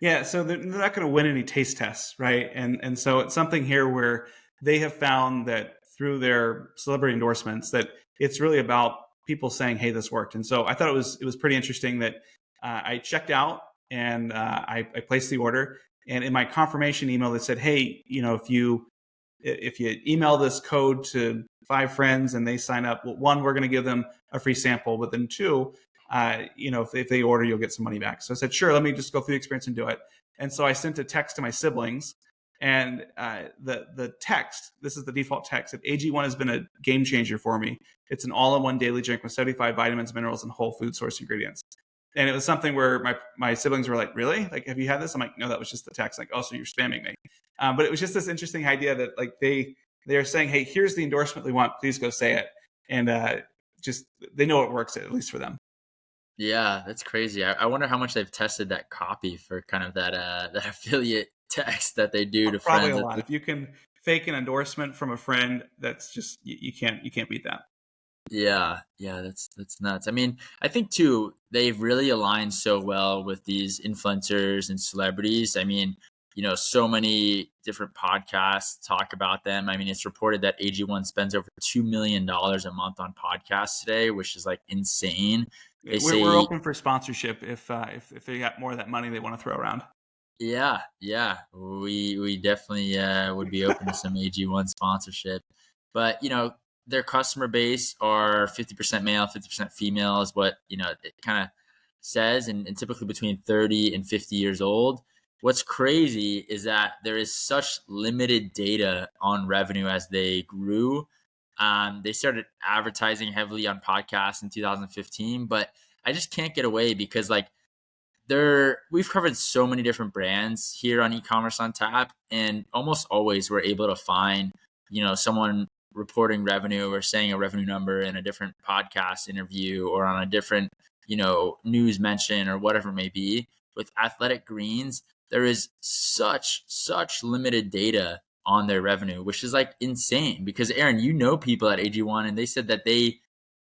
Yeah, so they're not going to win any taste tests, right? And so it's something here where they have found that through their celebrity endorsements that it's really about people saying, "Hey, this worked." And so I thought it was pretty interesting that I checked out and I placed the order. And in my confirmation email, they said, "Hey, if you email this code to 5 friends and they sign up, well, one, we're going to give them a free sample, but then two, if they order, you'll get some money back." So I said, "Sure, let me just go through the experience and do it." And so I sent a text to my siblings, and the text, this is the default text. AG1 has been a game changer for me. It's an all-in-one daily drink with 75 vitamins, minerals, and whole food source ingredients. And it was something where my siblings were like, "Really? Like, have you had this?" I'm like, "No, that was just the text." Like, "Oh, so you're spamming me." But it was just this interesting idea that like they're saying, "Hey, here's the endorsement we want. Please go say it." And just they know it works, at least for them. Yeah, that's crazy. I wonder how much they've tested that copy for kind of that that affiliate text that they do to Probably friends. a lot. If you can fake an endorsement from a friend, that's just you can't beat that. Yeah, yeah, that's nuts. I mean, I think too, they've really aligned so well with these influencers and celebrities. I mean, so many different podcasts talk about them. I mean, it's reported that AG1 spends over $2 million a month on podcasts today, which is like insane. They We're say, open for sponsorship if they got more of that money they want to throw around. yeah, yeah, we definitely would be open to some AG1 sponsorship. But their customer base are 50% male, 50% female is what it kind of says, and typically between 30 and 50 years old. What's crazy is that there is such limited data on revenue as they grew. They started advertising heavily on podcasts in 2015, but I just can't get away because like we've covered so many different brands here on e-commerce on tap, and almost always we're able to find someone reporting revenue or saying a revenue number in a different podcast interview or on a different news mention or whatever it may be. With Athletic Greens, there is such limited data on their revenue, which is like insane because Aaron, people at AG1 and they said that they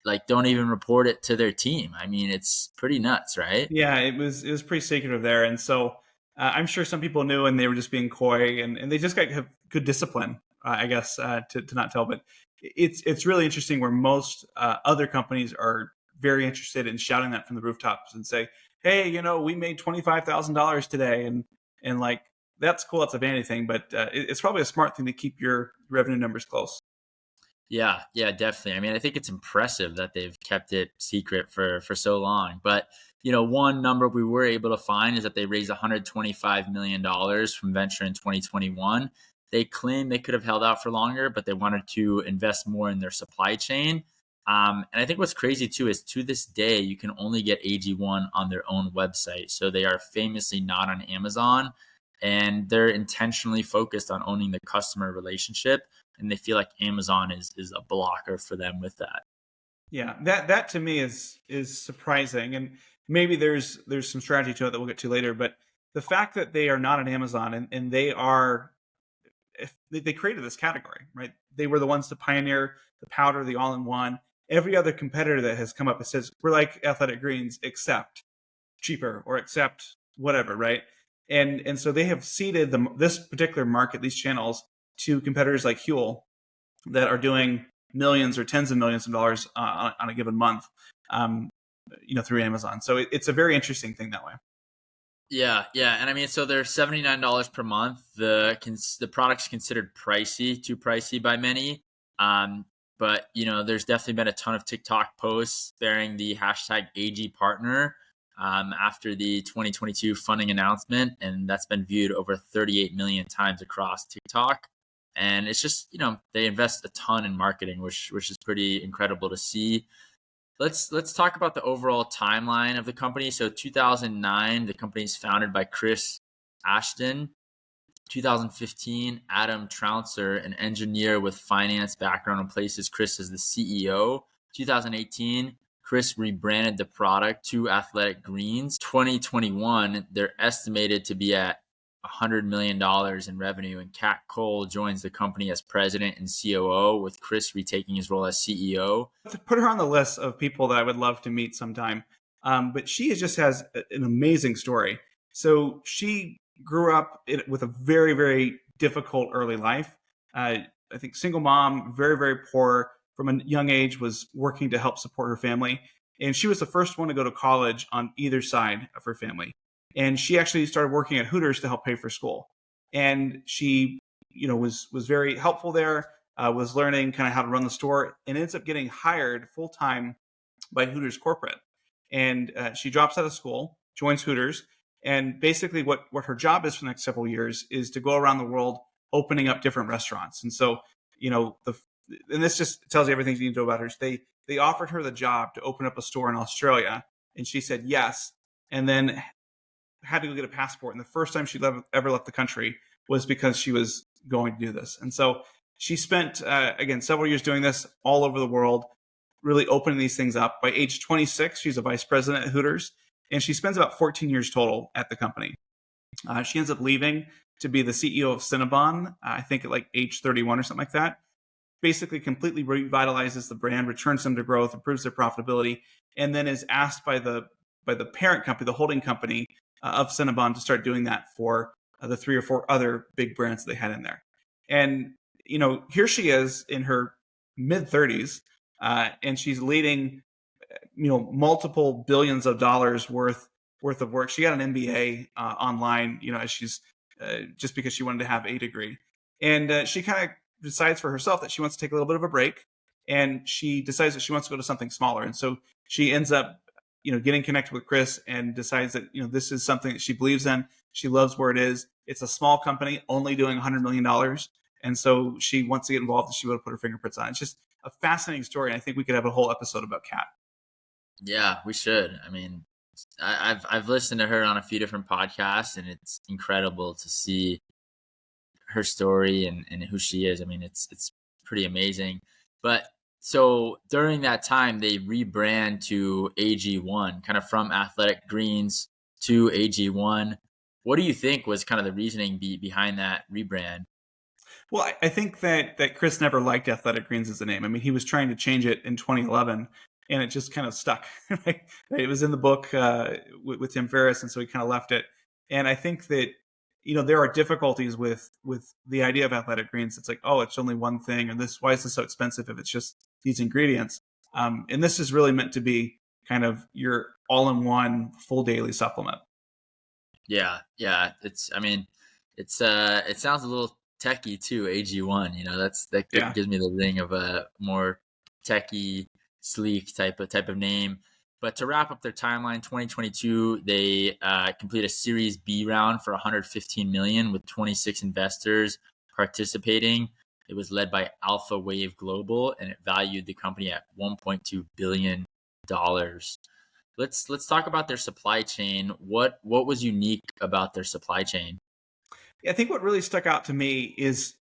like don't even report it to their team. I mean, it's pretty nuts, right? Yeah, it was pretty secretive there, and so I'm sure some people knew, and they were just being coy, and they just got have good discipline, I guess, to not tell. But it's really interesting where most other companies are very interested in shouting that from the rooftops and say, "Hey, we made $25,000 today," and like that's cool. That's a vanity thing, but it's probably a smart thing to keep your revenue numbers close. Yeah, yeah, definitely. I mean, I think it's impressive that they've kept it secret for so long. But one number we were able to find is that they raised $125 million from venture in 2021. They claim they could have held out for longer, but they wanted to invest more in their supply chain. And I think what's crazy too is to this day you can only get AG1 on their own website, so they are famously not on Amazon, and they're intentionally focused on owning the customer relationship, and they feel like Amazon is a blocker for them with that. Yeah, that to me is surprising, and maybe there's some strategy to it that we'll get to later. But the fact that they are not on Amazon and they are, if they created this category, right? They were the ones to pioneer the powder, the all-in-one. Every other competitor that has come up, it says we're like Athletic Greens, except cheaper or except whatever, right? And so they have seeded this particular market, these channels, to competitors like Huel that are doing millions or tens of millions of dollars on a given month, um, through Amazon. So it's a very interesting thing that way. Yeah, yeah, and I mean, so they're $79 per month. The product's considered pricey, too pricey by many. But there's definitely been a ton of TikTok posts bearing the hashtag AG partner after the 2022 funding announcement, and that's been viewed over 38 million times across TikTok. And it's just they invest a ton in marketing, which is pretty incredible to see. Let's talk about the overall timeline of the company. So 2009, the company is founded by Chris Ashenden. 2015, Adam Trouncer, an engineer with finance background, replaces Chris as the CEO. 2018, Chris rebranded the product to Athletic Greens. 2021, they're estimated to be at $100 million in revenue, and Kat Cole joins the company as president and COO, with Chris retaking his role as CEO. To put her on the list of people that I would love to meet sometime. But she just has an amazing story. So she grew up with a very, very difficult early life. I think single mom, very, very poor. from a young age was working to help support her family. And she was the first one to go to college on either side of her family. And she actually started working at Hooters to help pay for school. And she, was very helpful there, was learning kind of how to run the store, and ends up getting hired full time by Hooters corporate. And she drops out of school, joins Hooters, and basically what her job is for the next several years is to go around the world opening up different restaurants. And so, and this just tells you everything you need to know about her. They offered her the job to open up a store in Australia, and she said yes, and then had to go get a passport. And the first time she ever left the country was because she was going to do this. And so she spent, again, several years doing this all over the world, really opening these things up. By age 26, she's a vice president at Hooters, and she spends about 14 years total at the company. She ends up leaving to be the CEO of Cinnabon, I think at like age 31 or something like that. Basically completely revitalizes the brand, returns them to growth, improves their profitability, and then is asked by the parent company, the holding company of Cinnabon, to start doing that for the 3 or 4 other big brands that they had in there. And, here she is in her mid 30s, and she's leading, multiple billions of dollars worth of work. She got an MBA online, as she's just because she wanted to have a degree. And she kind of decides for herself that she wants to take a little bit of a break, and she decides that she wants to go to something smaller. And so she ends up, getting connected with Chris, and decides that, this is something that she believes in. She loves where it is. It's a small company, only doing $100 million. And so she wants to get involved, and she would put her fingerprints on it. It's just a fascinating story. And I think we could have a whole episode about Kat. Yeah, we should. I mean, I've listened to her on a few different podcasts, and it's incredible to see her story and who she is. I mean, it's pretty amazing. But so during that time, they rebrand to AG1, kind of from Athletic Greens to AG1. What do you think was kind of the reasoning behind that rebrand? Well, I think that Chris never liked Athletic Greens as a name. I mean, he was trying to change it in 2011, and it just kind of stuck. Right? It was in the book with Tim Ferriss, and so he kind of left it. And I think that there are difficulties with the idea of Athletic Greens. It's like, oh, it's only one thing, or this. Why is this so expensive if it's just these ingredients? And this is really meant to be kind of your all-in-one full daily supplement. Yeah. I mean, it sounds a little techy too. AG1, that gives me the ring of a more techy, sleek type of name. But to wrap up their timeline, 2022, they complete a Series B round for 115 million with 26 investors participating. It was led by Alpha Wave Global, and it valued the company at $1.2 billion. Let's talk about their supply chain. What was unique about their supply chain? I think what really stuck out to me is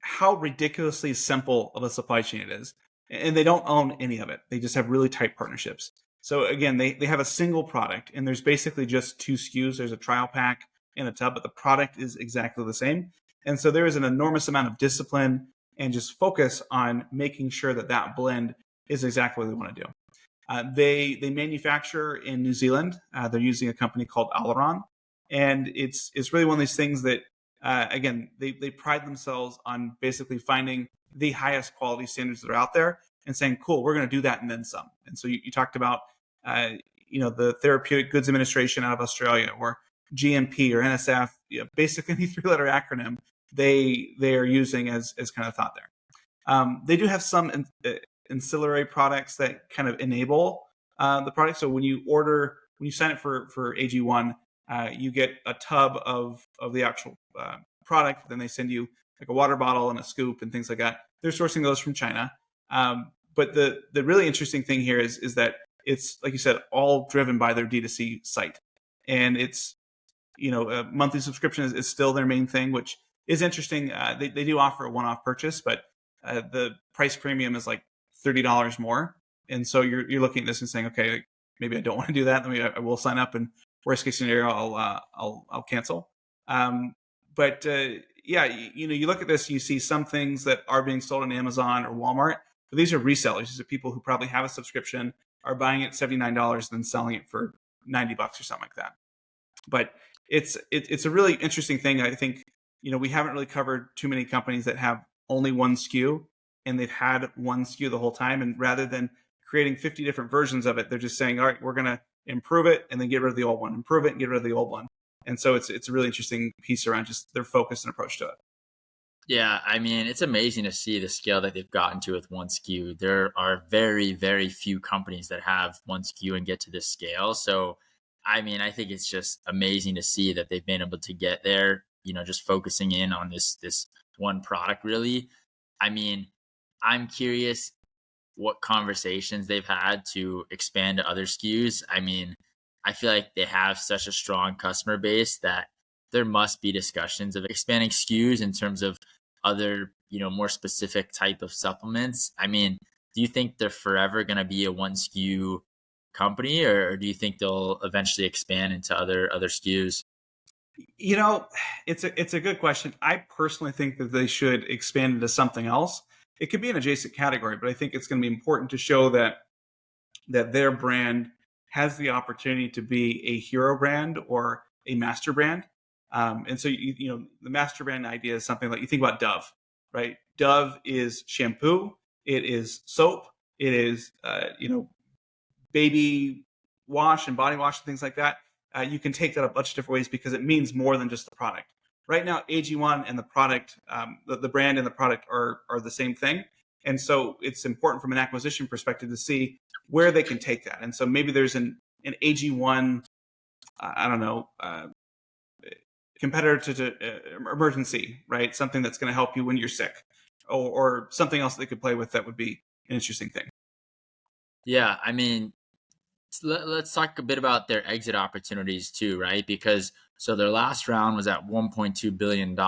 how ridiculously simple of a supply chain it is. And they don't own any of it. They just have really tight partnerships. So again, they have a single product, and there's basically just 2 SKUs. There's a trial pack and a tub, but the product is exactly the same. And so there is an enormous amount of discipline and just focus on making sure that blend is exactly what they want to do. They manufacture in New Zealand. They're using a company called Aileron. And it's really one of these things that, again, they pride themselves on basically finding the highest quality standards that are out there and saying, cool, we're going to do that and then some. And so you talked about, the Therapeutic Goods Administration out of Australia, or GMP or NSF, basically any 3-letter acronym they are using as kind of thought there. They do have some ancillary products that kind of enable the product. So when you sign up for AG1, you get a tub of the actual product. Then they send you like a water bottle and a scoop and things like that. They're sourcing those from China. But the really interesting thing here is that it's, like you said, all driven by their D2C site. And it's, a monthly subscription is still their main thing, which is interesting. They do offer a one-off purchase, but the price premium is like $30 more. And so you're looking at this and saying, okay, maybe I don't want to do that. Maybe I will sign up, and worst case scenario, I'll cancel. But you look at this, you see some things that are being sold on Amazon or Walmart, but these are resellers. These are people who probably have a subscription, are buying it $79, and then selling it for $90 or something like that. But it's a really interesting thing. I think, we haven't really covered too many companies that have only one SKU. and they've had one SKU the whole time. And rather than creating 50 different versions of it, they're just saying, all right, we're going to improve it and then get rid of the old one, improve it and get rid of the old one. And so it's a really interesting piece around just their focus and approach to it. Yeah, I mean, it's amazing to see the scale that they've gotten to with one SKU. There are very, very few companies that have one SKU and get to this scale. So, I mean, I think it's just amazing to see that they've been able to get there, just focusing in on this one product really. I mean, I'm curious what conversations they've had to expand to other SKUs. I mean, I feel like they have such a strong customer base that there must be discussions of expanding SKUs in terms of other, more specific type of supplements. I mean, do you think they're forever going to be a one SKU company, or do you think they'll eventually expand into other SKUs? You know, it's a good question. I personally think that they should expand into something else. It could be an adjacent category, but I think it's going to be important to show that their brand has the opportunity to be a hero brand or a master brand. And so the master brand idea is something like you think about Dove, right? Dove is shampoo, it is soap, it is baby wash and body wash and things like that. You can take that a bunch of different ways because it means more than just the product. Right now, AG1 and the product, the brand and the product are the same thing. And so it's important from an acquisition perspective to see where they can take that. And so maybe there's an AG1, I don't know, competitor to emergency, right? Something that's going to help you when you're sick, or something else they could play with that would be an interesting thing. Yeah, I mean, let's talk a bit about their exit opportunities too, right? Because so their last round was at $1.2 billion.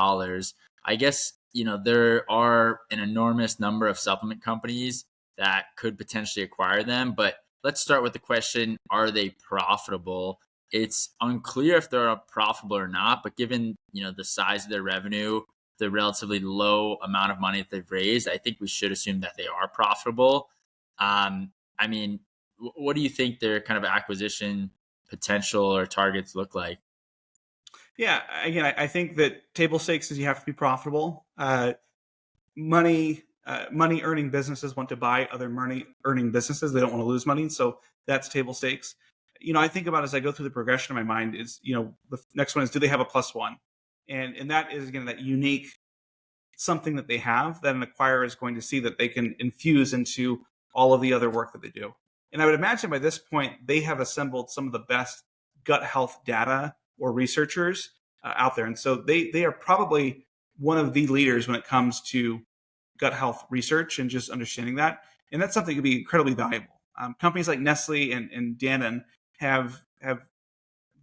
I guess, there are an enormous number of supplement companies that could potentially acquire them. But let's start with the question, are they profitable? It's unclear if they're profitable or not, but given, the size of their revenue, the relatively low amount of money that they've raised, I think we should assume that they are profitable. I mean, what do you think their kind of acquisition potential or targets look like? Yeah, again, I think that table stakes is you have to be profitable. Money earning businesses want to buy other money earning businesses. They don't want to lose money, so that's table stakes. I think about as I go through the progression in my mind is the next one is, do they have a plus one, and that is again that unique something that they have that an acquirer is going to see that they can infuse into all of the other work that they do. And I would imagine by this point they have assembled some of the best gut health data or researchers out there, and so they are probably one of the leaders when it comes to gut health research and just understanding that. And that's something that could be incredibly valuable. Companies like Nestle and Danone have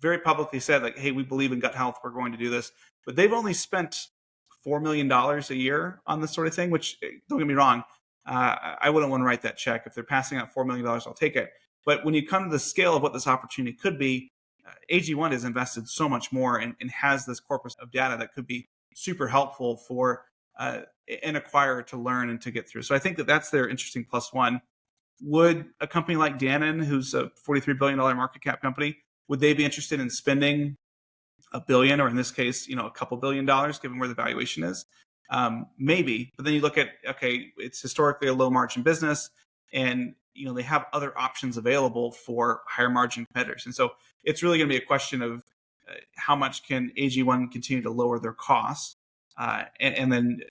very publicly said like, hey, we believe in gut health, we're going to do this, but they've only spent $4 million a year on this sort of thing. Which, don't get me wrong, I wouldn't want to write that check. If they're passing out $4 million, I'll take it. But when you come to the scale of what this opportunity could be, AG1 has invested so much more and has this corpus of data that could be super helpful for an acquirer to learn and to get through. So I think that that's their interesting plus one. Would a company like Danone, who's a $43 billion market cap company, would they be interested in spending $1 billion, or in this case, a couple $1 billion, given where the valuation is? Maybe, but then you look at, okay, it's historically a low margin business, and they have other options available for higher margin competitors, and so it's really going to be a question of how much can AG1 continue to lower their costs, and then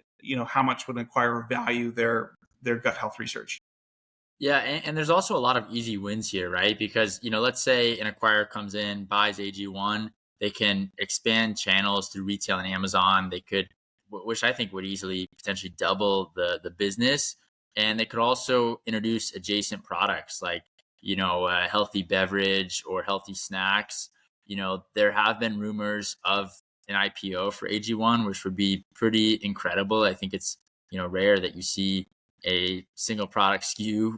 how much would an acquirer value their gut health research. Yeah, and there's also a lot of easy wins here, right? Because, let's say an acquirer comes in, buys AG1, they can expand channels through retail and Amazon. They could, which I think would easily potentially double the business. And they could also introduce adjacent products like, a healthy beverage or healthy snacks. There have been rumors of an IPO for AG1, which would be pretty incredible. I think it's, rare that you see a single product SKU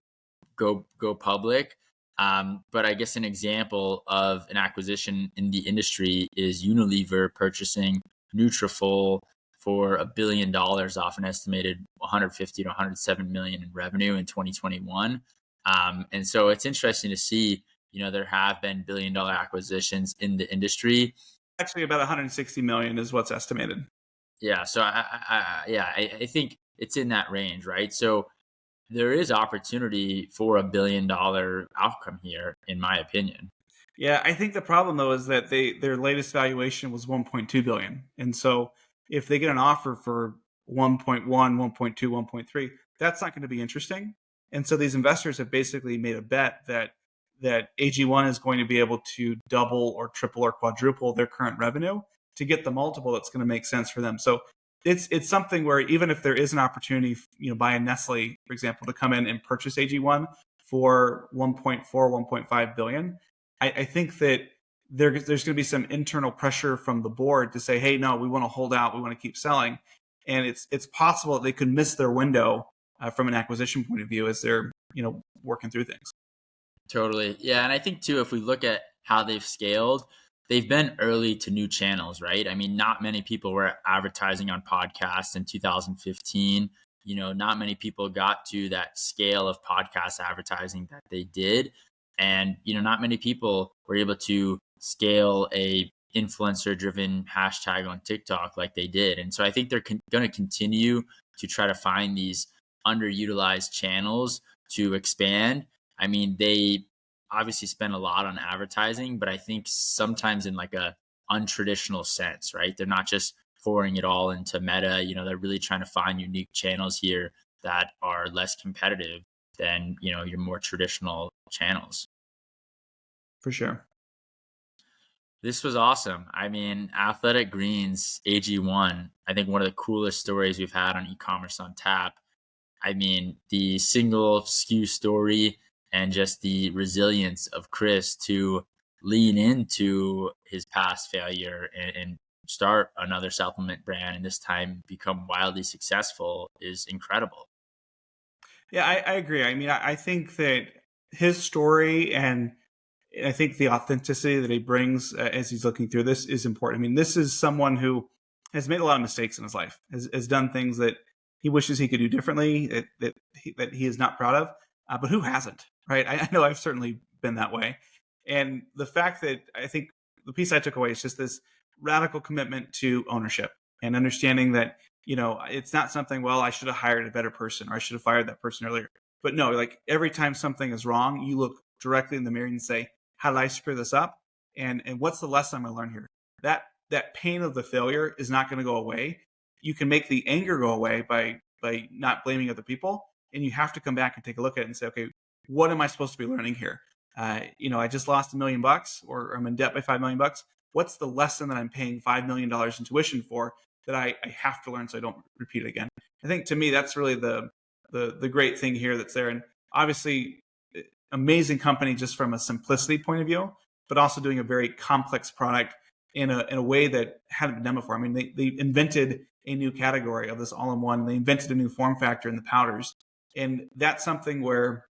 go public. But I guess an example of an acquisition in the industry is Unilever purchasing Nutrafol for $1 billion off an estimated 150 to 107 million in revenue in 2021. And so it's interesting to see, there have been $1 billion acquisitions in the industry. Actually, about 160 million is what's estimated. Yeah. So I think it's in that range, right? So there is opportunity for $1 billion outcome here, in my opinion. Yeah, I think the problem though is that their latest valuation was 1.2 billion. And so if they get an offer for 1.1, 1.2, 1.3, that's not going to be interesting. And so these investors have basically made a bet that AG1 is going to be able to double or triple or quadruple their current revenue to get the multiple that's going to make sense for them. So it's something where even if there is an opportunity, by a Nestle, for example, to come in and purchase AG1 for 1.4, 1.5 billion, I think that there's going to be some internal pressure from the board to say, hey, no, we want to hold out, we want to keep selling, and it's possible that they could miss their window from an acquisition point of view as they're working through things. Totally. Yeah. And I think too, if we look at how they've scaled, they've been early to new channels, right? I mean, not many people were advertising on podcasts in 2015. Not many people got to that scale of podcast advertising that they did. And, not many people were able to scale a influencer driven hashtag on TikTok like they did. And so I think they're going to continue to try to find these underutilized channels to expand. I mean, they obviously spend a lot on advertising, but I think sometimes in like a untraditional sense, right? They're not just pouring it all into Meta. They're really trying to find unique channels here that are less competitive than, your more traditional channels. For sure. This was awesome. I mean, Athletic Greens AG1, I think one of the coolest stories we've had on e-commerce on tap. I mean, the single SKU story and just the resilience of Chris to lean into his past failure and start another supplement brand and this time become wildly successful is incredible. Yeah, I agree. I mean, I think that his story and I think the authenticity that he brings as he's looking through this is important. I mean, this is someone who has made a lot of mistakes in his life, has done things that he wishes he could do differently, that he is not proud of. But who hasn't, right? I know I've certainly been that way. And the fact that I think the piece I took away is just this radical commitment to ownership and understanding that, it's not something, well, I should have hired a better person or I should have fired that person earlier. But no, like every time something is wrong, you look directly in the mirror and say, how did I screw this up? And what's the lesson I'm going to learn here? That pain of the failure is not going to go away. You can make the anger go away by not blaming other people, and you have to come back and take a look at it and say, okay, what am I supposed to be learning here? I just lost $1 million, or I'm in debt by $5 million. What's the lesson that I'm paying $5 million in tuition for that I have to learn so I don't repeat it again? I think to me that's really the great thing here that's there, and obviously amazing company just from a simplicity point of view, but also doing a very complex product in a way that hadn't been done before. I mean, they invented a new category of this all-in-one. They invented a new form factor in the powders. And that's something where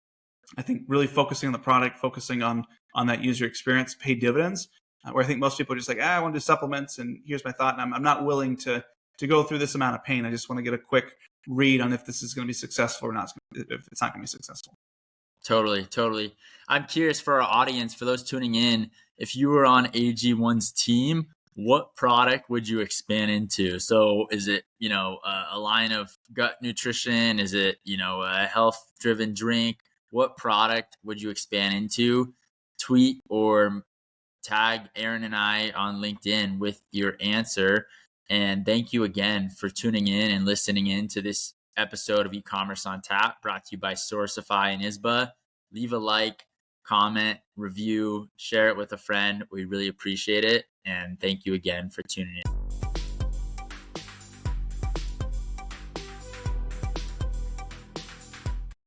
I think really focusing on the product, focusing on that user experience paid dividends, where I think most people are just like, I want to do supplements and here's my thought. And I'm not willing to go through this amount of pain. I just want to get a quick read on if this is going to be successful or not, if it's not going to be successful. Totally. I'm curious for our audience, for those tuning in, if you were on AG1's team, what product would you expand into? So is it, a line of gut nutrition? Is it, a health driven drink? What product would you expand into? Tweet or tag Aaron and I on LinkedIn with your answer. And thank you again for tuning in and listening in to this episode of E-Commerce on Tap, brought to you by Sourcify and ISBA. Leave a like, comment, review, share it with a friend. We really appreciate it. And thank you again for tuning in.